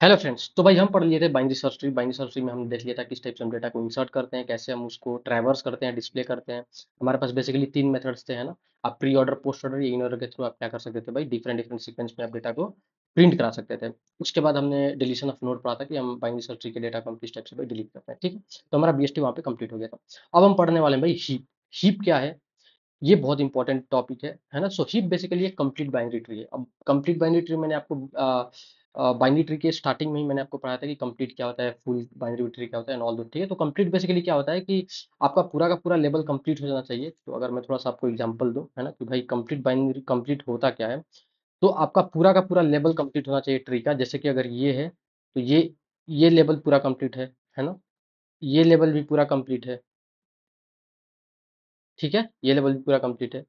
Hello friends. तो भाई हम पढ़ लिए थे binary search tree. Binary search tree में हम देख लिया था किस टाइप से हम डेटा को इंसर्ट करते हैं, कैसे हम उसको ट्रैवर्स करते हैं, डिस्प्ले करते हैं। हमारे पास बेसिकली तीन मेथड्स थे, है ना। आप pre order, post order, in order के थ्रू आप क्या कर सकते थे भाई, डिफरेंट डिफरेंट सीक्वेंस में आप डेटा को प्रिंट करा सकते थे। उसके बाद हमने डिलीशन ऑफ नोड पढ़ा था कि हम बाइनरी सर्च ट्री के डेटा को हम किस टाइप से भाई डिलीट करते हैं, ठीक है। तो हमारा बीएसटी वहाँ पे कंप्लीट हो गया था। अब हम पढ़ने वाले हैं भाई हीप। हीप क्या है, ये बहुत इंपॉर्टेंट टॉपिक है ना। सो हीप बेसिकली एक कंप्लीट बाइनरी ट्री है। अब कंप्लीट बाइनरी ट्री मैंने आपको बाइनरी ट्री के स्टार्टिंग में ही मैंने आपको पढ़ाया था कि कंप्लीट क्या होता है, फुल बाइनरी ट्री क्या होता है, एंड ऑल दो, ठीक है। तो कंप्लीट बेसिकली क्या होता है कि आपका पूरा का पूरा लेवल कंप्लीट हो जाना चाहिए। तो अगर मैं थोड़ा सा आपको एग्जांपल दूं, है ना, कि भाई कंप्लीट बाइनरी कंप्लीट होता क्या है, तो आपका पूरा का पूरा लेवल कंप्लीट होना चाहिए ट्री का। जैसे कि अगर ये है तो ये लेवल पूरा कंप्लीट है ना। ये लेवल भी पूरा कंप्लीट है, ठीक है, ये लेवल भी पूरा कंप्लीट है।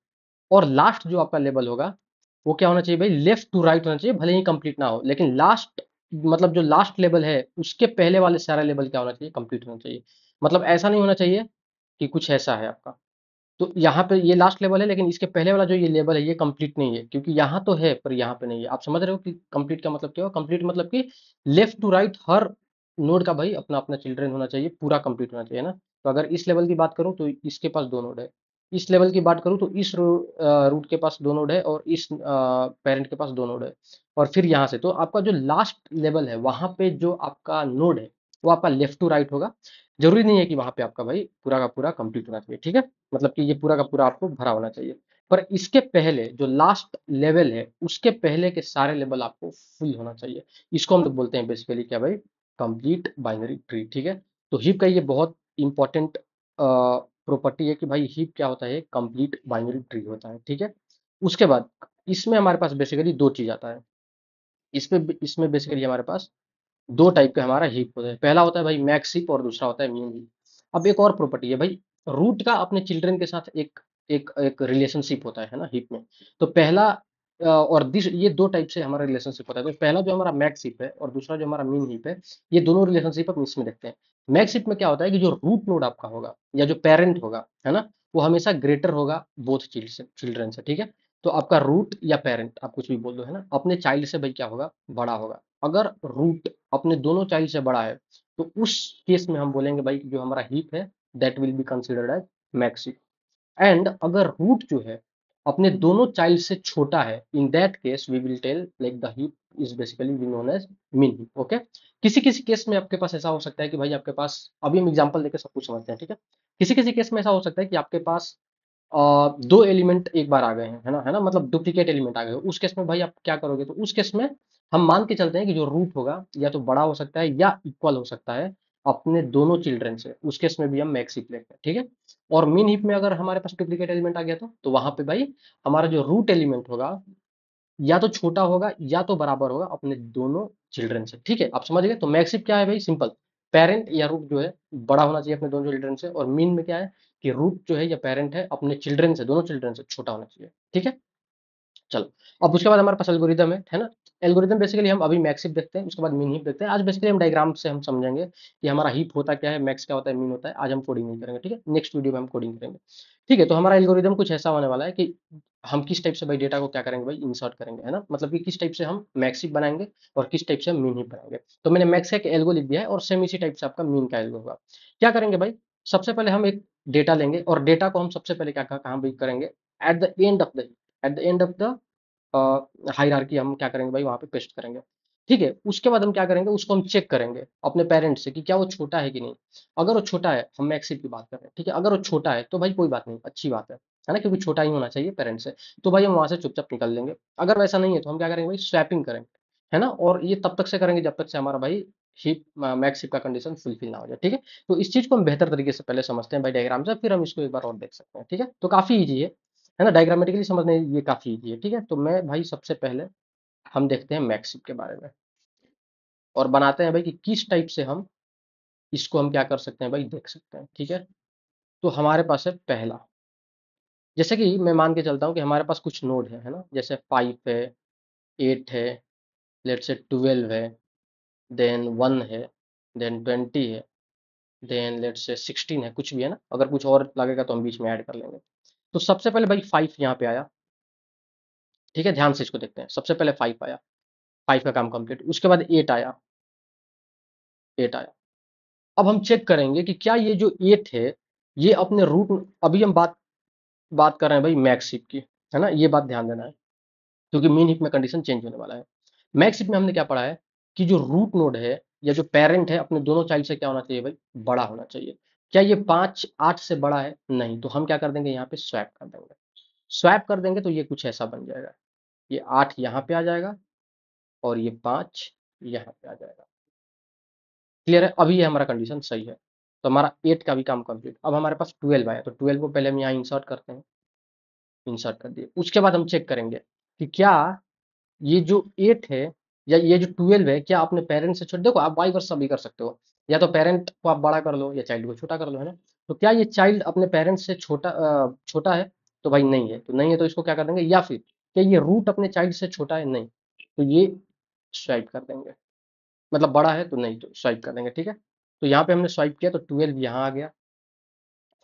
और लास्ट जो आपका लेवल होगा वो क्या होना चाहिए भाई, लेफ्ट टू राइट होना चाहिए, भले ही कंप्लीट ना हो, लेकिन लास्ट मतलब जो लास्ट लेवल है उसके पहले वाले सारा लेवल क्या होना चाहिए, कंप्लीट होना चाहिए। मतलब ऐसा नहीं होना चाहिए कि कुछ ऐसा है आपका, तो यहाँ पे ये लास्ट लेवल है लेकिन इसके पहले वाला जो ये लेवल है ये कंप्लीट नहीं है, क्योंकि यहाँ तो है पर यहाँ पे नहीं है। आप समझ रहे हो कि कंप्लीट का मतलब क्या हो। कंप्लीट मतलब कि लेफ्ट टू राइट हर नोड का भाई अपना अपना चिल्ड्रन होना चाहिए, पूरा कंप्लीट होना चाहिए ना। तो अगर इस लेवल की बात करूँ तो इसके पास दो नोड है, इस लेवल की बात करूँ तो इस रूट के पास दो नोड है, और इस पेरेंट के पास दो नोड है। और फिर यहाँ से तो आपका जो लास्ट लेवल है वहां पे जो आपका नोड है वो आपका लेफ्ट टू राइट होगा। जरूरी नहीं है कि वहां पे आपका भाई पूरा का पूरा कंप्लीट होना चाहिए, ठीक है। मतलब कि ये पूरा का पूरा आपको भरा होना चाहिए। पर इसके पहले जो लास्ट लेवल है उसके पहले के सारे लेवल आपको फुल होना चाहिए। इसको हम लोग बोलते हैं बेसिकली क्या भाई, कंप्लीट बाइनरी ट्री, ठीक है। तो हीप का ये बहुत इंपॉर्टेंट प्रॉपर्टी है कि भाई हीप क्या होता है, कंप्लीट बाइनरी ट्री होता है, ठीक है। उसके बाद इसमें हमारे पास बेसिकली दो चीज आता है। इसमें इसमें बेसिकली हमारे पास दो टाइप का हमारा हीप होता है। पहला होता है भाई मैक्स हीप और दूसरा होता है मीन हीप। अब एक और प्रॉपर्टी है भाई, रूट का अपने चिल्ड्रन के साथ एक एक एक रिलेशनशिप होता है ना हीप में। तो पहला और दिस ये दो टाइप से हमारा रिलेशनशिप होता है। तो पहला जो हमारा मैक्स हीप है और दूसरा जो हमारा मीन हीप है, ये दोनों रिलेशनशिप हम इसमें देखते हैं। मैक्स हीप में क्या होता है कि जो रूट नोड आपका होगा या जो पेरेंट होगा, है ना, वो हमेशा ग्रेटर होगा बोथ चिल्ड्रन से, ठीक है। तो आपका रूट या पेरेंट आप कुछ भी बोल दो, है ना, अपने चाइल्ड से भाई क्या होगा, बड़ा होगा। अगर रूट अपने दोनों चाइल्ड से बड़ा है तो उस केस में हम बोलेंगे भाई कि जो हमारा हीप है that will be considered as max heap. And अगर रूट जो है अपने दोनों चाइल्ड से छोटा है, in that case we will tell like the heap is basically known as min heap, okay. किसी किसी केस में आपके पास ऐसा हो सकता है कि भाई आपके पास, अभी हम एग्जांपल देकर सब कुछ समझते हैं, ठीक है। किसी किसी केस में ऐसा हो सकता है कि आपके पास दो एलिमेंट एक बार आ गए हैं, है ना, मतलब डुप्लीकेट एलिमेंट आ गए। उस केस में भाई आप क्या करोगे, तो उस केस में हम मान के चलते हैं कि जो रूट होगा या तो बड़ा हो सकता है या इक्वल हो सकता है अपने दोनों चिल्ड्रन से। उस केस में भी हम मैक्स हीप लेंगे, ठीक है। और मिन हीप में अगर हमारे पास डुप्लीकेट एलिमेंट आ गया तो वहां पे भाई हमारा जो रूट एलिमेंट होगा या तो छोटा होगा या तो बराबर होगा अपने दोनों चिल्ड्रन से, ठीक है। आप समझ गए। तो मैक्सिप क्या है भाई, सिंपल, पेरेंट या रूट जो है बड़ा होना चाहिए अपने दोनों चिल्ड्रन से। और मीन में क्या है कि रूट जो है या पेरेंट है अपने चिल्ड्रन से, दोनों चिल्ड्रन से छोटा होना चाहिए, ठीक है। चलो, अब उसके बाद हमारे पास एल्गोरिदम है ना। एल्गोरिदम बेसिकली हम अभी मैक्स हीप देखते हैं, उसके बाद मीन हीप देखते हैं। आज बेसिकली हम डायग्राम से हम समझेंगे कि हमारा हीप होता क्या है, मैक्स क्या होता है, मीन होता है। आज हम कोडिंग नहीं करेंगे, ठीक है, नेक्स्ट वीडियो में हम कोडिंग करेंगे, ठीक है। तो हमारा एल्गोरिदम कुछ ऐसा होने वाला है कि हम किस टाइप से भाई डेटा को क्या करेंगे भाई, इंसर्ट करेंगे, है ना। मतलब कि किस टाइप से हम मैक्स हीप बनाएंगे और किस टाइप से हम मीन हीप बनाएंगे। तो मैंने मैक्स का एक एल्गो लिख दिया है और सेम इसी टाइप से आपका मीन का एल्गो होगा। क्या करेंगे भाई, सबसे पहले हम एक डेटा लेंगे और डेटा को हम सबसे पहले क्या कहाँ भाई करेंगे, at the end of the at the end of the hierarchy हम क्या करेंगे भाई वहाँ पे पेस्ट करेंगे, ठीक है। उसके बाद हम क्या करेंगे, उसको हम चेक करेंगे अपने पेरेंट से कि क्या वो छोटा है कि नहीं। अगर वो छोटा है, हम मैक्सिप की बात कर रहे हैं, ठीक है, अगर वो छोटा है तो भाई कोई बात नहीं, अच्छी बात है ना, क्योंकि छोटा ही होना चाहिए पेरेंट से। तो भाई हम वहां से चुपचाप निकल लेंगे। अगर वैसा नहीं है तो हम क्या करेंगे भाई, स्वैपिंग करेंगे, है ना। और ये तब तक से करेंगे जब तक से हमारा भाई हिप मैक्स हिप का कंडीशन फुलफिल ना हो जाए, ठीक है। तो इस चीज को हम बेहतर तरीके से पहले समझते हैं भाई डायग्राम से, फिर हम इसको एक बार और देख सकते हैं, ठीक है। तो काफी ईजी है ना, डायग्रामेटिकली समझने ये काफी ईजी है, ठीक है। तो मैं भाई सबसे पहले हम देखते हैं मैक्सिप के बारे में और बनाते हैं भाई कि किस टाइप से हम इसको हम क्या कर सकते हैं भाई, देख सकते हैं, ठीक है। तो हमारे पास है पहला, जैसे कि मैं मान के चलता हूँ कि हमारे पास कुछ नोड है ना, जैसे 5 है, 8 है, लेट से 12 है, देन 1 है, देन 20 है, देन लेट से 16 है, कुछ भी है ना। अगर कुछ और लगेगा तो हम बीच में ऐड कर लेंगे। तो सबसे पहले भाई 5 यहाँ पे आया, ठीक है, ध्यान से इसको देखते हैं। सबसे पहले 5 आया, 5 का काम कंप्लीट। उसके बाद 8 आया, 8 आया। अब हम चेक करेंगे कि क्या ये जो 8 है, ये अपने रूट, अभी हम बात बात कर रहे हैं भाई मैक्स हीप की, है ना? ये बात ध्यान देना है, क्योंकि मीन हीप में कंडीशन चेंज होने वाला है। मैक्स हीप में हमने क्या पढ़ा है कि जो रूट नोड है या जो पेरेंट है अपने दोनों चाइल्ड से क्या होना चाहिए भाई? बड़ा होना चाहिए। क्या ये 5 8 से बड़ा है? नहीं। तो हम क्या कर देंगे, यहाँ पे स्वैप कर देंगे। स्वैप कर देंगे तो ये कुछ ऐसा बन जाएगा, ये 8 यहाँ पे आ जाएगा और ये 5 यहाँ पे आ जाएगा। क्लियर है? अभी ये हमारा कंडीशन सही है, तो हमारा 8 का भी काम कंप्लीट। अब हमारे पास 12 आया, तो 12 को पहले हम यहाँ इंसर्ट करते हैं, इंसर्ट कर दिए। उसके बाद हम चेक करेंगे कि क्या ये जो 8 है या ये जो 12 है, क्या अपने पेरेंट से छोटा, देखो आप वाई वर्सा भी कर सकते हो, या तो पेरेंट को आप बड़ा कर लो या चाइल्ड को छोटा कर लो, है ना? तो क्या ये चाइल्ड अपने पेरेंट से छोटा है? तो भाई नहीं है, तो नहीं है तो इसको क्या कर देंगे, या फिर क्या ये रूट अपने चाइल्ड से छोटा है? नहीं, तो ये स्वाइप कर देंगे, मतलब बड़ा है तो नहीं, तो स्वाइप कर देंगे, ठीक है? तो यहाँ पे हमने स्वाइप किया तो 12 यहाँ आ गया,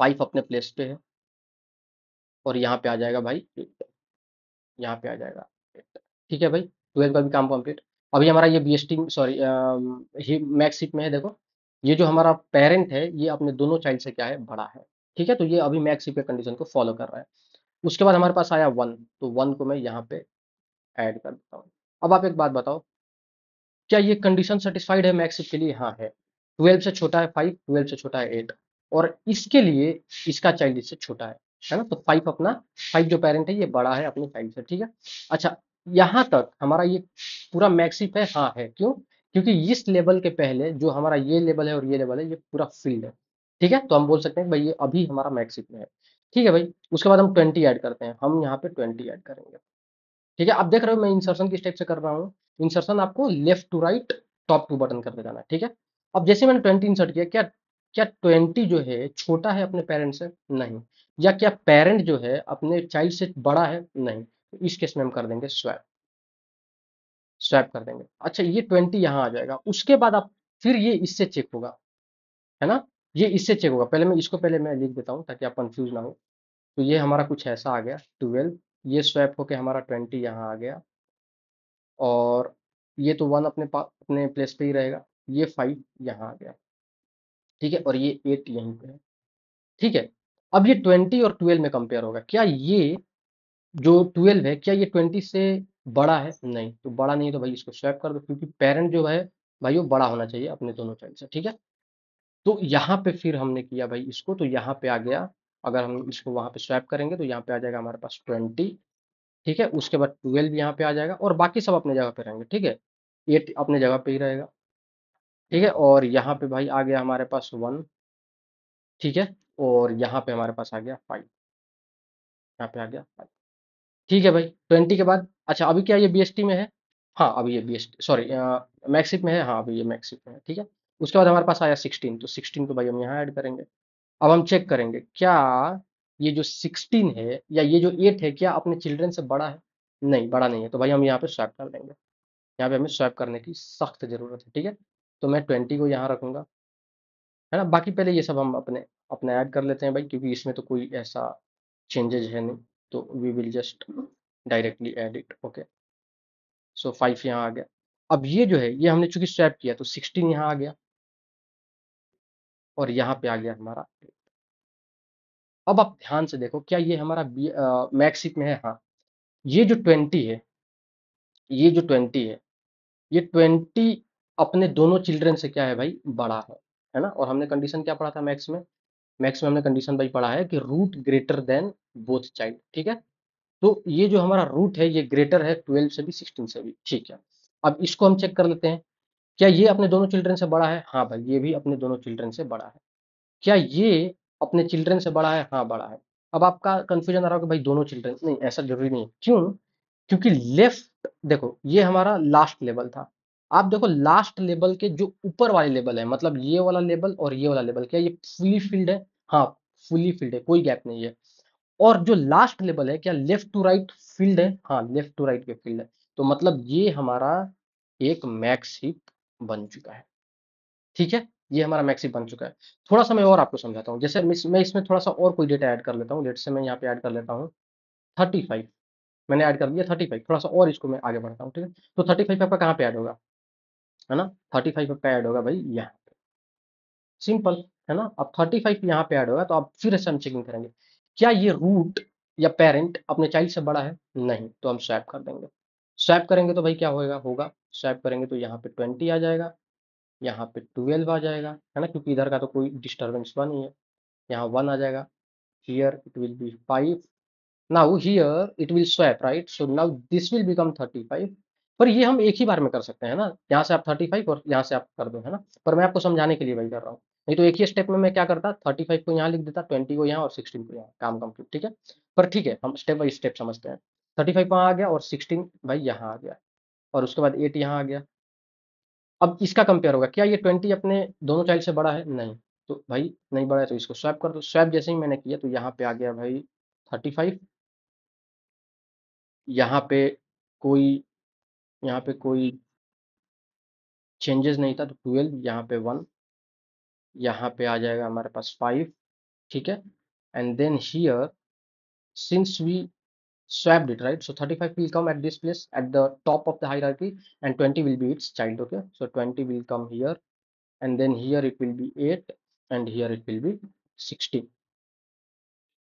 5 अपने प्लेस पे है, और यहाँ पे आ जाएगा भाई 8, यहाँ पे आ जाएगा 8। ठीक है भाई, 12 का भी काम कंप्लीट। अभी हमारा ये B S T, sorry, max heap में है, देखो ये जो हमारा पेरेंट है ये अपने दोनों चाइल्ड से क्या है? बड़ा है। ठीक है, तो ये अभी मैक्स हीप के कंडीशन को फॉलो कर रहा है। उसके बाद हमारे पास आया 1, तो 1 को मैं यहाँ पे ऐड कर देता हूँ। अब आप एक बात बताओ, क्या ये कंडीशन सेटिस्फाइड है मैक्स के लिए? हाँ है। 12 से छोटा है 5, 12 से छोटा है 8, और इसके लिए इसका चाइल्ड इससे छोटा है ना? तो 5 अपना, 5 जो पेरेंट है ये बड़ा है अपने चाइल्ड से, ठीक है? अच्छा, यहाँ तक हमारा ये पूरा मैक्सिप है? हाँ है। क्यों? क्योंकि इस लेवल के पहले जो हमारा ये लेवल है और ये लेवल है, ये पूरा फील्ड है। ठीक है, तो हम बोल सकते हैं कि भाई ये अभी हमारा मैक्सिप में है। ठीक है भाई, उसके बाद हम 20 ऐड करते हैं, हम यहाँ पे 20 ऐड करेंगे। ठीक है, आप देख रहे हो मैं इंसर्शन किस टाइप से कर रहा हूँ? इंसर्शन आपको left to right, top to bottom करते जाना है, ठीक है? अब जैसे मैंने 20 इंसर्ट किया, क्या क्या 20 जो है छोटा है अपने पेरेंट से? नहीं। या क्या पेरेंट जो है अपने चाइल्ड से बड़ा है? नहीं। तो इस केस में हम कर देंगे स्वैप, स्वैप कर देंगे। अच्छा, ये 20 यहाँ आ जाएगा, उसके बाद आप फिर ये इससे चेक होगा, है ना? ये इससे चेक होगा, पहले मैं इसको, पहले मैं लिख देता हूँ ताकि आप कंफ्यूज ना हो। तो ये हमारा कुछ ऐसा आ गया 12, ये स्वैप होके हमारा 20 यहाँ आ गया, और ये तो 1 अपने प्लेस पे ही रहेगा, ये 5 यहाँ आ गया, ठीक है? और ये 8 यहीं पे है, ठीक है? अब ये 20 और 12 में कंपेयर होगा, क्या ये जो 12 है क्या ये 20 से बड़ा है? नहीं, तो बड़ा नहीं है, तो भाई इसको स्वैप कर दो, क्योंकि पेरेंट जो है भाई वो बड़ा होना चाहिए अपने दोनों चाइल्ड से, ठीक है? तो यहाँ पे फिर हमने किया भाई इसको, तो यहाँ पे आ गया, अगर हम इसको वहाँ पे स्वैप करेंगे तो यहाँ पे आ जाएगा हमारे पास 20, ठीक है? उसके बाद 12 यहाँ पे आ जाएगा, और बाकी सब अपने जगह पे रहेंगे, ठीक है? 8 अपने जगह पे ही रहेगा, ठीक है? और यहाँ पे भाई आ गया हमारे पास 1, ठीक है? और यहाँ पे हमारे पास आ गया 5, यहाँ पे आ गया 5, ठीक है भाई? 20 के बाद, अच्छा अभी क्या ये बीएसटी में है? हाँ, अभी ये बीएसटी, सॉरी, मैक्सिप में है, हाँ अभी ये मैक्सिप में है, ठीक है? उसके बाद हमारे पास आया 16, तो 16 को भाई हम यहाँ ऐड करेंगे। अब हम चेक करेंगे क्या ये जो 16 है या ये जो 8 है क्या अपने चिल्ड्रन से बड़ा है? नहीं, बड़ा नहीं है, तो भाई हम यहाँ पे स्वैप कर देंगे। यहाँ पे हमें स्वैप करने की सख्त ज़रूरत है, ठीक है? तो मैं 20 को यहाँ रखूँगा, है ना? बाकी पहले ये सब हम अपने अपने ऐड कर लेते हैं भाई, क्योंकि इसमें तो कोई ऐसा चेंजेज है नहीं, तो we will just directly add it, okay? So 5 यहाँ आ गया। अब ये जो है ये हमने चूँकि स्वैप किया तो 16 यहाँ आ गया, और यहाँ पे आ गया हमारा। अब आप ध्यान से देखो, क्या ये हमारा मैक्सिप में है? हाँ। ये जो 20 है, ये जो 20 है, ये 20 अपने दोनों चिल्ड्रन से क्या है भाई? बड़ा है ना? और हमने कंडीशन क्या पढ़ा था मैक्स में? मैक्स में हमने कंडीशन भाई पढ़ा है कि root greater than both child, ठीक है? तो ये जो हमारा रूट है ये ग्रेटर है 12 से भी, 16 से भी, ठीक है? अब इसको हम चेक कर लेते हैं, क्या ये अपने दोनों चिल्ड्रन से बड़ा है? हाँ भाई, ये भी अपने दोनों चिल्ड्रन से बड़ा है। क्या ये अपने चिल्ड्रन से बड़ा है? हाँ, बड़ा है। अब आपका कंफ्यूजन आ रहा होगा भाई दोनों चिल्ड्रन, नहीं ऐसा जरूरी नहीं है। क्यों? क्योंकि लेफ्ट देखो, ये हमारा लास्ट लेवल था। आप देखो लास्ट लेवल के जो ऊपर वाले लेवल है, मतलब ये वाला लेवल और ये वाला लेवल, क्या ये फुली फिल्ड है? हाँ, फुली फिल्ड है, कोई गैप नहीं है। और जो लास्ट लेवल है क्या लेफ्ट टू राइट फील्ड है? हाँ, लेफ्ट टू राइट के फील्ड है। तो मतलब ये हमारा एक मैक्स हीप बन चुका है, ठीक है? ये हमारा मैक्स हीप बन चुका है। थोड़ा सा मैं और आपको समझाता हूँ, जैसे मैं इसमें थोड़ा सा और कोई डेटा ऐड कर लेता हूँ, लेट से मैं यहाँ पे ऐड कर लेता हूँ 35, मैंने ऐड कर दिया 35, थोड़ा सा और इसको मैं आगे बढ़ता हूँ, ठीक है? तो 35 आपका कहाँ पे ऐड होगा, है ना? 35 आपका ऐड होगा भाई यहाँ, सिंपल, है ना? अब 35 यहाँ पे ऐड होगा तो अब फिर से हम चेकिंग करेंगे, क्या ये रूट या पेरेंट अपने चाइल्ड से बड़ा है? नहीं, तो हम स्वैप कर देंगे। स्वैप करेंगे तो भाई क्या होगा, स्वैप करेंगे तो यहाँ पे 20 आ जाएगा, यहाँ पे 12 आ जाएगा, है ना? क्योंकि इधर का तो कोई डिस्टर्बेंस हुआ नहीं है, यहाँ 1 आ जाएगा, here it will be 5, now here it will swap, right? So now this will become 35, पर ये हम एक ही बार में कर सकते हैं ना, यहाँ से आप 35 और यहाँ से आप कर दो, है ना? पर मैं आपको समझाने के लिए वही कर रहा हूँ, नहीं तो एक ही स्टेप में मैं क्या करता, 35 को यहाँ लिख देता, 20 को यहाँ और 16 को यहाँ, काम कंप्लीट, ठीक है? पर ठीक है, हम स्टेप बाई स्टेप समझते हैं। 35 वहाँ आ गया और 16 भाई यहाँ आ गया, और उसके बाद 8 यहाँ आ गया। अब इसका कंपेयर होगा, क्या ये 20 अपने दोनों चाइल्ड से बड़ा है? नहीं, तो भाई नहीं बड़ा है तो इसको स्वैप कर दो। स्वैप जैसे ही मैंने किया तो यहाँ पे आ गया भाई 35, यहाँ पे कोई यहाँ पे कोई चेंजेस नहीं था तो 12, यहाँ पे 1, यहाँ पे आ जाएगा हमारे पास 5, ठीक है? And then here since we swapped it, right? So 35 will come at this place at the top of the hierarchy, and 20 will be its child, okay? So 20 will come here, and then here it will be 8, and here it will be 16,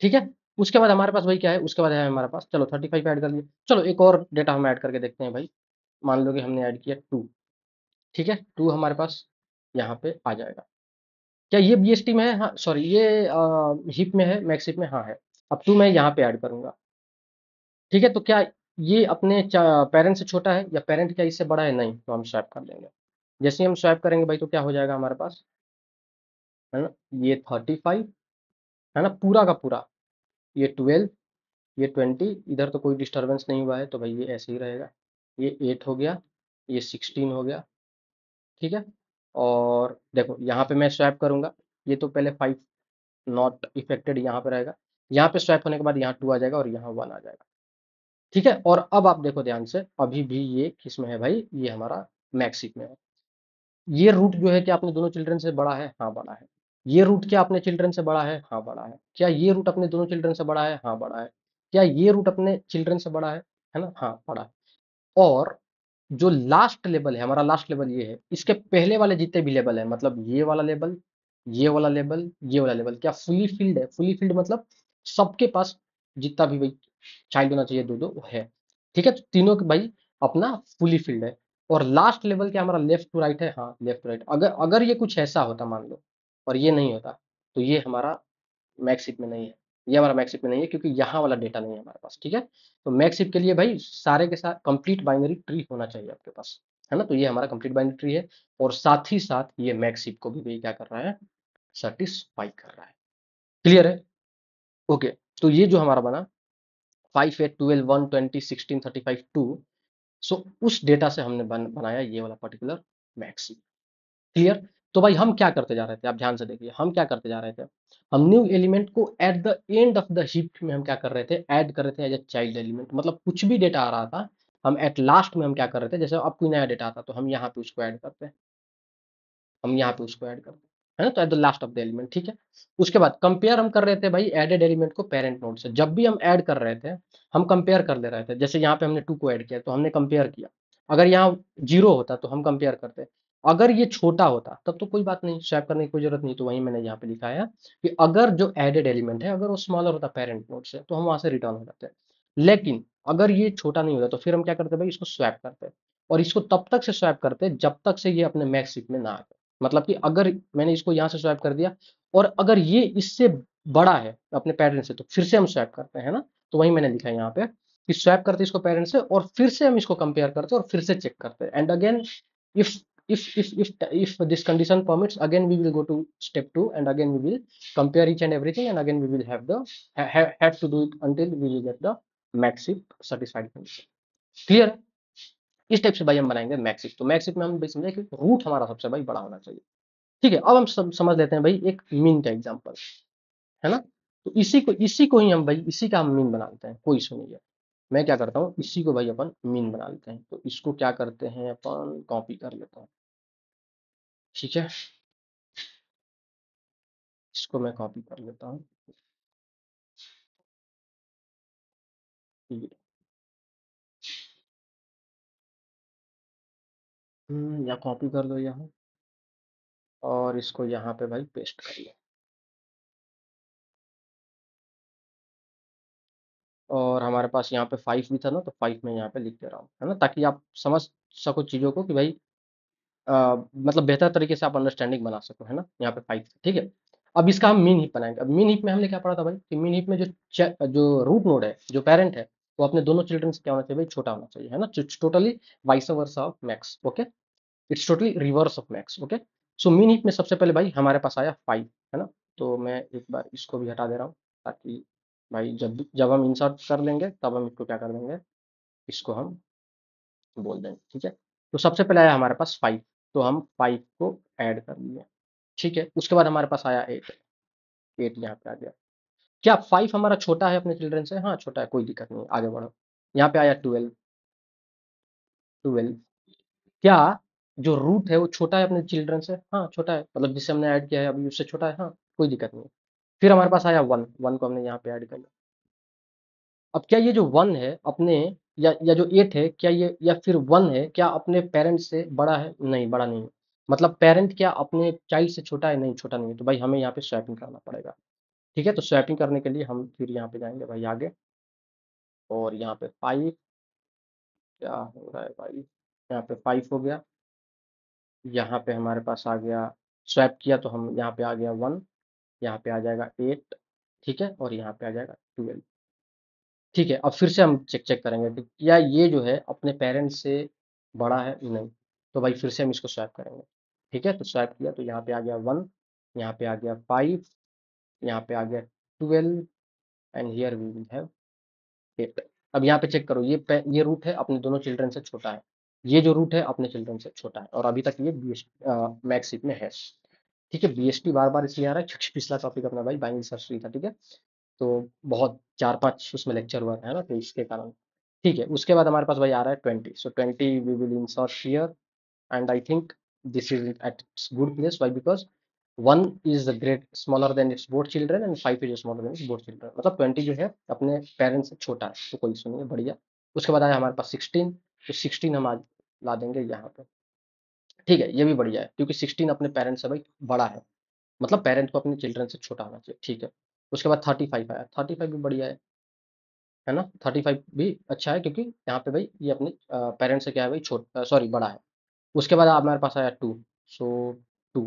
ठीक है? उसके बाद हमारे पास भाई क्या है, उसके बाद है हमारे पास, चलो 35 ऐड कर लिया, चलो एक और डेटा हम ऐड करके देखते हैं भाई। मान लो कि हमने ऐड किया 2, ठीक है? 2 हमारे पास यहाँ पे आ जाएगा। क्या ये बीएसटी में है? हाँ, सॉरी, ये हिप में है, मैक्स हिप में, हाँ है। अब 2 मैं यहाँ पे ऐड करूंगा, ठीक है? तो क्या ये अपने पेरेंट से छोटा है, या पेरेंट क्या इससे बड़ा है? नहीं, तो हम स्वैप कर देंगे। जैसे ही हम स्वैप करेंगे भाई तो क्या हो जाएगा हमारे पास, है ना? ये 35, है ना, पूरा का पूरा, ये 12, ये 20, इधर तो कोई डिस्टर्बेंस नहीं हुआ है तो भाई ये ऐसे ही रहेगा। ये 8 हो गया, ये 16 हो गया, ठीक है? और देखो यहाँ पे मैं स्वैप करूंगा, ये तो पहले 5 नॉट इफेक्टेड यहाँ पे रहेगा, यहाँ पे स्वैप होने के बाद यहाँ 2 आ जाएगा और यहाँ 1 आ जाएगा, ठीक है? और अब आप देखो ध्यान से, अभी भी ये किस में है भाई, ये हमारा मैक्सिक में है। ये रूट जो है क्या अपने दोनों चिल्ड्रन से बड़ा है? हाँ बड़ा है। ये रूट क्या अपने चिल्ड्रन से बड़ा है? हाँ बड़ा है। क्या ये रूट अपने दोनों चिल्ड्रन से बड़ा है? हाँ बड़ा है। क्या ये रूट अपने चिल्ड्रन से बड़ा है ना? हाँ बड़ा है। और जो लास्ट लेवल है, हमारा लास्ट लेवल ये है, इसके पहले वाले जितने भी लेवल है, मतलब ये वाला लेवल, ये वाला लेवल, ये वाला लेवल, क्या फुली फिल्ड है? फुली फिल्ड मतलब सबके पास जितना भी भाई चाइल्ड होना चाहिए, दो दो, वो है, ठीक है? तो तीनों के भाई अपना फुली फिल्ड है। और लास्ट लेवल क्या हमारा लेफ्ट टू राइट है? हाँ लेफ्ट टू राइट। अगर अगर ये कुछ ऐसा होता मान लो, और ये नहीं होता, तो ये हमारा मैक्सिप में नहीं है, ये हमारा मैक्सिप में नहीं है, क्योंकि यहाँ वाला डेटा नहीं है हमारे पास, ठीक है? तो मैक्सिप के लिए भाई सारे के साथ कंप्लीट बाइनरी ट्री होना चाहिए आपके पास, है ना? तो ये हमारा कंप्लीट बाइनरी ट्री है, और साथ ही साथ ये मैक्सिप को भी भाई क्या कर रहा है, सेटिस्फाई कर रहा है। क्लियर है? ओके। तो ये जो हमारा बना 5, 8, 12, 1, 20, 16, 35, 2, सो उस डेटा से हमने बनाया ये वाला पर्टिकुलर मैक्सिप। क्लियर? तो भाई हम क्या करते जा रहे थे, आप ध्यान से देखिए, हम क्या करते जा रहे थे, हम न्यू एलिमेंट को at the end of the heap में हम क्या कर रहे थे, ऐड कर रहे थे एज अ चाइल्ड एलिमेंट। मतलब कुछ भी डेटा आ रहा था, हम एट लास्ट में हम क्या कर रहे थे, जैसे अब कोई नया डेटा आता तो हम यहाँ पे उसको ऐड करते हैं, हम यहाँ पे उसको ऐड करते हैं, है ना? तो at the last of the element, ठीक है? उसके बाद कंपेयर हम कर रहे थे भाई एडेड एलिमेंट को पेरेंट नोड से। जब भी हम ऐड कर रहे थे, हम कंपेयर कर ले रहे थे। जैसे यहाँ पे हमने 2 को ऐड किया तो हमने कंपेयर किया, अगर यहाँ 0 होता तो हम कंपेयर करते, अगर ये छोटा होता तब तो कोई बात नहीं, स्वैप करने की कोई जरूरत नहीं। तो वही मैंने यहाँ पे लिखा है कि अगर जो एडेड एलिमेंट है अगर वो स्मॉलर होता पेरेंट नोड से, तो हम वहां से रिटर्न हो जाते हैं। लेकिन अगर ये छोटा नहीं होता तो फिर हम क्या करते भाई, इसको स्वैप करते, और इसको तब तक से स्वैप करते जब तक से ये अपने मैक्स हिप में ना आ। मतलब कि अगर मैंने इसको यहाँ से स्वैप कर दिया, और अगर ये इससे बड़ा है अपने पेरेंट से, तो फिर से हम स्वैप करते हैं ना। तो वही मैंने लिखा है यहाँ पे कि स्वैप करते इसको पेरेंट से, और फिर से हम इसको कंपेयर करते और फिर से चेक करते हैं। And again if if this condition permits, again we will go to step 2, and again we will compare each and everything, and again we will have to do it until we will get the max if satisfied condition. Clear है? इस type से भाई हम बनाएंगे मैक्सिक। तो मैक्सिक में हम भाई समझे कि रूट हमारा सबसे भाई बड़ा होना चाहिए, ठीक है? अब हम समझ लेते हैं भाई एक मीन का एग्जांपल, है ना? तो इसी को ही हम भाई, इसी का हम मीन बना लेते हैं, कोई इशू नहीं है। मैं क्या करता हूँ, इसी को भाई अपन मीन बना लेते हैं। तो इसको क्या करते हैं, अपन कॉपी कर लेते हैं, ठीक है? इसको मैं कॉपी कर लेता हूँ, ठीक है? या कॉपी कर लो यहाँ, और इसको यहाँ पे भाई पेस्ट कर लिया। और हमारे पास यहाँ पे 5 भी था ना, तो 5 मैं यहाँ पे लिख दे रहा हूँ, है ना? ताकि आप समझ सको चीज़ों को कि भाई मतलब बेहतर तरीके से आप अंडरस्टैंडिंग बना सको, है ना? यहाँ पे 5 ठीक है। अब इसका हम मीन हीप बनाएँगे। अब मीन हीप में हमने क्या पढ़ा था भाई कि मीन हीप में जो रूट नोड है, जो पैरेंट है, वो अपने दोनों चिल्ड्रन से क्या होना चाहिए भाई? छोटा होना चाहिए, है ना? Totally vice versa of max, okay? It's totally reverse of max, okay? So mean heap में सबसे पहले भाई हमारे पास आया 5, है ना? तो मैं एक बार इसको भी हटा दे रहा हूँ, ताकि भाई जब हम इंसर्ट कर लेंगे तब हम इसको क्या कर देंगे, इसको हम बोल देंगे, ठीक है? तो सबसे पहले आया हमारे पास 5, तो हम 5 को ऐड कर लिए, ठीक है? उसके बाद हमारे पास आया 8, 8 यहाँ पे आ गया। क्या 5 हमारा छोटा है अपने चिल्ड्रन से? हाँ, छोटा है, कोई दिक्कत नहीं है, आगे बढ़ो। यहाँ पे आया 12, 12। क्या जो रूट है वो छोटा है अपने चिल्ड्रन से? हाँ, छोटा है, मतलब जिससे हमने ऐड किया है अभी उससे छोटा है, हाँ, कोई दिक्कत नहीं है। फिर हमारे पास आया 1, 1 को हमने यहाँ पे ऐड कर लिया। अब क्या ये जो 1 है अपने, या जो 8 है, क्या ये, या फिर 1 है, क्या अपने पेरेंट से बड़ा है? नहीं, बड़ा नहीं है। मतलब पेरेंट क्या अपने चाइल्ड से छोटा है? नहीं, छोटा नहीं है। तो भाई हमें यहाँ पे स्वैपिंग करना पड़ेगा, ठीक है? तो स्वैपिंग करने के लिए हम फिर यहाँ पे जाएंगे भाई आगे, और यहाँ पे 5, क्या हो रहा है भाई, यहाँ पे 5 हो गया। यहाँ पे हमारे पास आ गया, स्वैप किया तो हम यहाँ पे आ गया 1, यहाँ पे आ जाएगा 8, ठीक है? और यहाँ पे आ जाएगा 12, ठीक है? अब फिर से हम चेक करेंगे कि क्या ये जो है अपने पेरेंट्स से बड़ा है? नहीं। तो भाई फिर से हम इसको स्वैप करेंगे, ठीक है? तो स्वैप किया तो यहाँ पे आ गया 1, यहाँ पे आ गया 5, यहाँ पे आ गया 12, and here we will have 8। अब यहाँ पे चेक करो, ये रूट है अपने दोनों चिल्ड्रन से छोटा है, ये जो रूट है अपने चिल्ड्रन से छोटा है, और अभी तक ये मैक्स हीप में है, ठीक है? बीएसटी बार-बार इसलिए आ रहा है क्योंकि पिछला टॉपिक अपना भाई बाइनरी सर्च ट्री था, ठीक है? तो बहुत 4-5 उसमें लेक्चर हुआ था, है ना? तो इसके कारण, ठीक है? उसके बाद हमारे पास भाई आ रहा है 20, so 20 we will insert here, and I think this is at its good place, why? Because 1 is great smaller than its both children, and 5 is smaller than its both children, मतलब 20 जो है अपने पेरेंट्स से छोटा है, तो कोई issue नहीं है, बढ़िया। उसके बाद आया हमारे पास 16, तो 16 हम आज ला देंगे यहाँ पे, ठीक है? ये भी बढ़िया है क्योंकि 16 अपने पेरेंट्स से भाई बड़ा है, मतलब पेरेंट को अपने चिल्ड्रन से छोटा होना चाहिए, ठीक है? उसके बाद 35 आया, 35 भी बढ़िया है ना? 35 भी अच्छा है क्योंकि यहाँ पे भाई ये अपने पेरेंट्स से क्या है भाई, सॉरी, बड़ा है। उसके बाद हमारे पास आया 2, सो 2,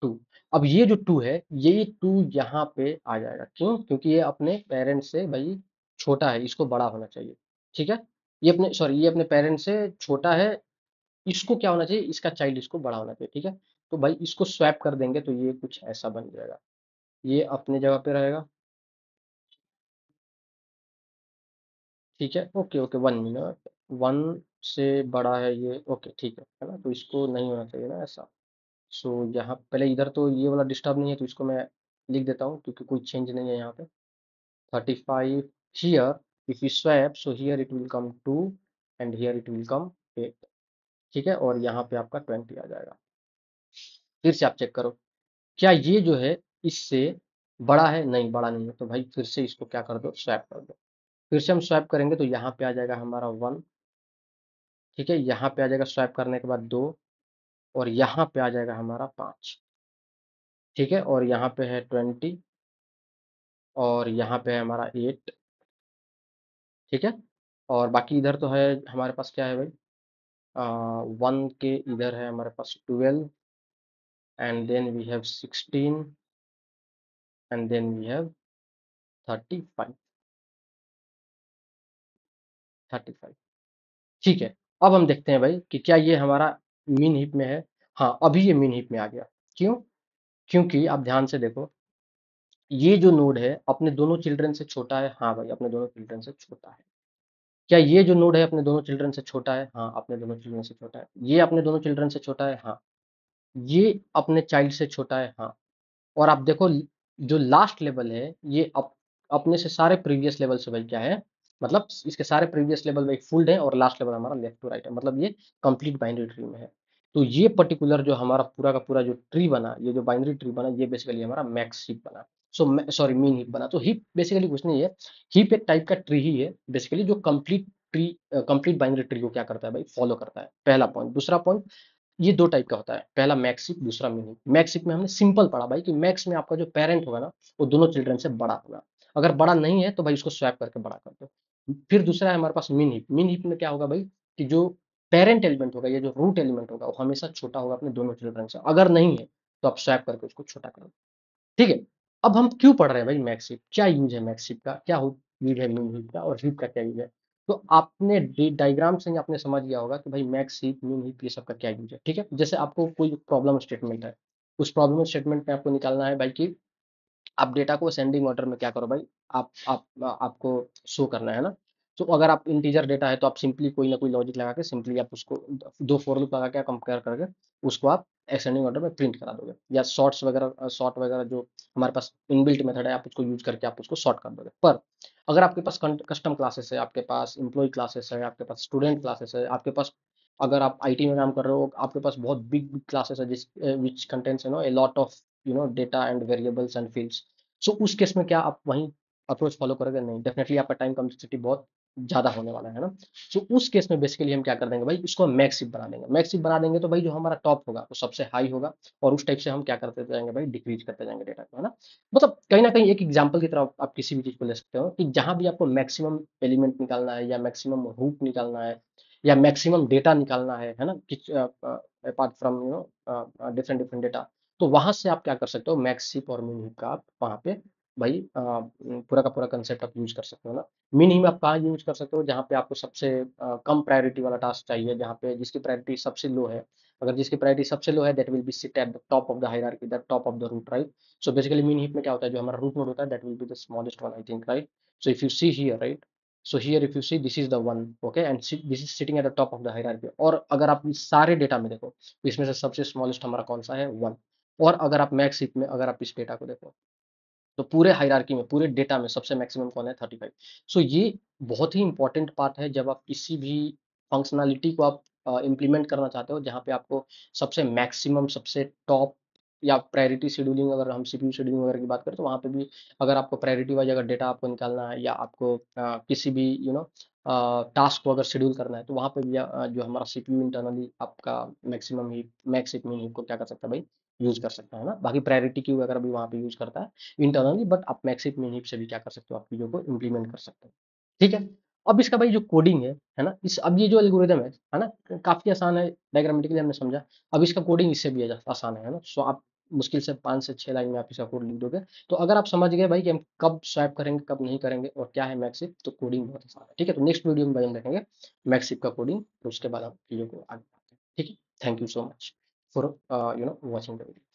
2। अब ये जो 2 है, ये 2 यहाँ पे आ जाएगा, क्यों? क्योंकि ये अपने पेरेंट्स से भाई छोटा है, इसको बड़ा होना चाहिए, ठीक है? ये अपने पेरेंट्स से छोटा है, इसको क्या होना चाहिए? इसका चाइल्ड इसको बड़ा होना चाहिए, ठीक है? तो भाई इसको स्वैप कर देंगे तो ये कुछ ऐसा बन जाएगा, ये अपने जगह पे रहेगा, ठीक है? ओके, ओके, 1 मिनट, 1 से बड़ा है ये, ओके, ठीक है ना? तो इसको नहीं होना चाहिए ना ऐसा। सो यहाँ पहले इधर तो ये वाला डिस्टर्ब नहीं है, तो इसको मैं लिख देता हूँ क्योंकि कोई चेंज नहीं है यहाँ पे। 35 here, if you swap, so here it will come 2, and here it will come 8, ठीक है? और यहाँ पे आपका 20 आ जाएगा। फिर से आप चेक करो, क्या ये जो है इससे बड़ा है? नहीं, बड़ा नहीं है, तो भाई फिर से इसको क्या कर दो, स्वैप कर दो। फिर से हम स्वैप करेंगे तो यहाँ पे आ जाएगा हमारा 1, ठीक है? यहाँ पे आ जाएगा स्वैप करने के बाद 2, और यहाँ पे आ जाएगा हमारा 5, ठीक है? और यहाँ पे है 20, और यहाँ पे है हमारा 8, ठीक है? और बाकी इधर तो है हमारे पास, क्या है भाई, 1 के इधर है हमारे पास 12, and then we have 16, and then we have 35, 35, ठीक है? अब हम देखते हैं भाई कि क्या ये हमारा मीन हीप में है? हाँ, अभी ये मीन हीप में आ गया। क्यों? क्योंकि आप ध्यान से देखो, ये जो नोड है अपने दोनों चिल्ड्रन से छोटा है? हाँ भाई, अपने दोनों चिल्ड्रन से छोटा है। क्या ये जो नोड है अपने दोनों चिल्ड्रन से छोटा है? हाँ, अपने दोनों चिल्ड्रन से छोटा है। ये अपने दोनों चिल्ड्रन से छोटा है? हाँ। ये अपने चाइल्ड से छोटा है? हाँ। और आप देखो, जो लास्ट लेवल है ये अपने से सारे प्रीवियस लेवल से भाई क्या है, मतलब इसके सारे प्रीवियस लेवल में फुल्ड है, और लास्ट लेवल हमारा लेफ्ट टू राइट है, मतलब ये कंप्लीट बाइनरी ट्री में है। तो ये पर्टिकुलर जो हमारा पूरा का पूरा जो ट्री बना, ये जो बाइनरी ट्री बना, ये बेसिकली हमारा मैक्स हीप बना। सॉरी, मीन हीप बना। तो हीप बेसिकली कुछ नहीं है, हीप एक टाइप का ट्री ही है बेसिकली, जो complete tree, complete binary tree को क्या करता है भाई, फॉलो करता है। पहला पॉइंट। दूसरा पॉइंट, ये 2 टाइप का होता है, पहला मैक्सिप, दूसरा मिनी। मैक्सिप में हमने सिंपल पढ़ा भाई कि मैक्स में आपका जो पेरेंट होगा ना, वो दोनों चिल्ड्रन से बड़ा होगा। अगर बड़ा नहीं है तो भाई उसको स्वैप करके बड़ा कर दो। फिर दूसरा है हमारे पास मिन हीप। मिन हीप में क्या होगा भाई कि जो पेरेंट एलिमेंट होगा या जो रूट एलिमेंट होगा वो हमेशा छोटा होगा अपने दोनों चिल्ड्रन से। अगर नहीं है तो आप स्वैप करके उसको छोटा कर दो। ठीक है? अब हम क्यों पढ़ रहे हैं भाई मैक्सिप? क्या यूज़ है मैक्सिप का? क्या हु यूज़ है मिन हीप का और हीप का क्या यूज़ है? तो आपने डायग्राम से ही आपने समझ गया होगा कि भाई मैक्स हीप, मिन हीप ये सब का क्या यूज़ है। ठीक है? जैसे आपको कोई प्रॉब्लम स्टेटमेंट है, उस प्रॉब्लम स्टेटमेंट में आपको निकालना है भाई कि आप डेटा को असेंडिंग ऑर्डर में क्या करो भाई, आपको शो करना है ना। तो अगर आप इंटीजर डेटा है तो आप सिंपली कोई ना कोई लॉजिक लगा के सिंपली आप उसको दो फॉर लूप लगा के कंपेयर करके उसको आप असेंडिंग ऑर्डर में प्रिंट करा दोगे, या शॉर्ट्स वगैरह शॉर्ट वगैरह जो हमारे पास इनबिल्ट मेथड है आप उसको यूज करके आप उसको शॉर्ट कर दोगे। पर अगर आपके पास कस्टम क्लासेस है, आपके पास एम्प्लॉय क्लासेस है, आपके पास स्टूडेंट क्लासेस है, आपके पास अगर आप आईटी में काम कर रहे हो आपके पास बहुत बिग बिग क्लासेस है जिस which contents a lot of data and variables and fields. So उस केस में क्या आप वहीं अप्रोच फॉलो करोगे? नहीं, डेफिनेटली आपका टाइम कम्प्लेक्सिटी बहुत ज़्यादा होने वाला है ना। सो उस केस में बेसिकली हम क्या कर देंगे भाई, इसको मैक्सिप बना देंगे। मैक्सिप बना देंगे तो भाई जो हमारा टॉप होगा वो सबसे हाई होगा, और उस टाइप से हम क्या करते जाएंगे भाई, डिक्रीज करते जाएंगे डेटा को, है ना। मतलब कहीं ना कहीं एक एग्जाम्पल की तरह आप किसी भी चीज़ को ले सकते हो कि जहाँ भी आपको मैक्सिमम एलिमेंट निकालना है या मैक्सिमम रूट निकालना है या मैक्सिमम डेटा निकालना है ना, apart from different different data, तो वहां से आप क्या कर सकते हो, मैक्सिप और मिन का आप वहां पे भाई पूरा का पूरा कंसेप्ट आप यूज कर सकते हो ना। मिन आप कहाँ यूज कर सकते हो, जहाँ पे आपको सबसे कम प्रायोरिटी वाला टास्क चाहिए, जहाँ पे जिसकी प्रायोरिटी सबसे लो है। अगर जिसकी प्रायोरिटी सबसे लो है that will be sit at the top of the hierarchy, that top of the root, right. So basically min heap में क्या होता है, जो हमारा रूट नोड होता है that will be the smallest one, I think, right. So if you see here, right, so here if you see this is the one, okay, and this is sitting at the top of the hierarchy. और अगर आप इस सारे data में देखो तो इसमें से सबसे स्मॉलेस्ट हमारा कौन सा है, वन। और अगर आप मैक्स हीप में अगर आप इस डेटा को देखो तो पूरे हायरार्की में, पूरे डेटा में सबसे मैक्सिमम कौन है, 35। सो ये बहुत ही इंपॉर्टेंट पार्ट है जब आप किसी भी फंक्शनैलिटी को आप इम्प्लीमेंट करना चाहते हो, जहाँ पे आपको सबसे मैक्सिमम, सबसे टॉप, या प्रायोरिटी शेड्यूलिंग, अगर हम सीपीयू शेड्यूलिंग वगैरह की बात करें तो वहाँ पे भी अगर आपको प्रायोरिटी वाइज अगर डेटा आपको निकालना है या आपको किसी भी टास्क को अगर शेड्यूल करना है तो वहाँ पे भी जो हमारा सीपीयू इंटरनली आपका मैक्सिमम ही मैक्स हिप मिन हिप को क्या कर सकता है भाई, यूज कर सकता है ना। बाकी प्रायोरिटी क्यू वगैरह भी वहाँ पे यूज करता है इंटरनली, बट आप मैक्सिप मिनिप से भी क्या कर सकते हो, आप चीज़ों को इम्प्लीमेंट कर सकते हो। ठीक है? अब इसका भाई जो कोडिंग है ना, इस अब ये जो एल्गोरिदम है ना, काफ़ी आसान है, डायग्रामेटिकली हमने समझा। अब इसका कोडिंग इससे भी आसान है ना। सो आप मुश्किल से 5 से 6 लाइन में आप इसका कोड लिख दोगे। तो अगर आप समझ गए भाई कि हम कब स्वैप करेंगे, कब नहीं करेंगे और क्या है मैक्सिप, तो कोडिंग बहुत आसान है। ठीक है? तो नेक्स्ट वीडियो में भाई हम देखेंगे मैक्सिप का कोडिंग, तो उसके बाद हम चीज़ों को आगे बढ़ाते हैं। ठीक है? Thank you so much for watching the video.